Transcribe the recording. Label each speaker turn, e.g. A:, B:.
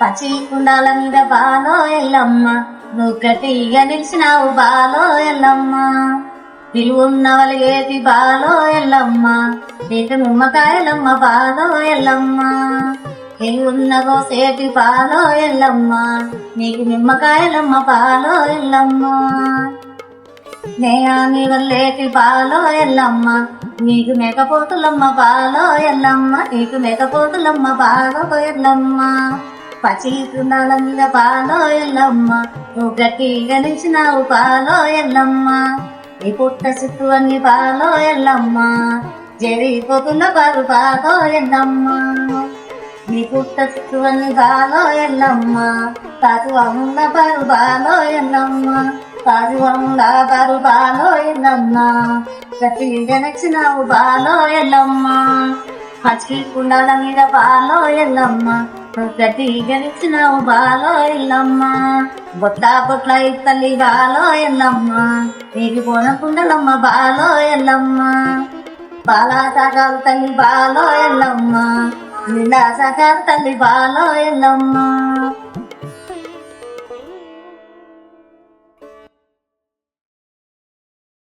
A: పచ్చి కుండాల మీద బాలో ఎల్లమ్మ, నువ్వు గట్టిగా నిలిచినావు బాలో ఎల్లమ్మ. విలువున్న వలిగేటి బాలో ఎల్లమ్మ, నీకు నిమ్మకాయలమ్మ బాలో ఎల్లమ్మ. విలువున్న గోసేటి బాలో ఎల్లమ్మ, నీకు నిమ్మకాయలమ్మ బాలో ఎల్లమ్మ. నేయాని వల్లేటి బాలో ఎల్లమ్మ, నీకు మేకపోతులమ్మ బాలో ఎల్లమ్మ, నీకు మేకపోతులమ్మ బాలో ఎల్లమ్మ. పచ్చి కుండాల మీద బాలో ఎల్లమ్మ, నువ్వు గట్టిగా నిలిచినావు బాలో ఎల్లమ్మ. నీ పుట్ట చుట్టూ అన్ని బాలో ఎల్లమ్మ, జరిగిపోతున్న బారు బాలో ఎల్లమ్మ. నీ పుట్ట చుట్టూ అన్ని బాలో ఎల్లమ్మ, తాజువముల బారు బాలో ఎల్లమ్మ, తాజువముల బారు బాలో ఎల్లమ్మ. గట్టిగా నచ్చినావు బాలో ఎల్లమ్మ. పచ్చి కుండాల మీద బాలో ఎల్లమ్మ, నువ్వు గట్టిగా నిలిచినావు బాలో ఎల్లమ్మ. బొట్ల బొట్ల తల్లి బాలో ఎల్లమ్మ, నీకు పోన కుండలమ్మ బాలో ఎల్లమ్మ. బాలా సాగాలు తల్లి బాలో ఎల్లమ్మ, నిండా సాగాలు తల్లి బాలో ఎల్లమ్మ.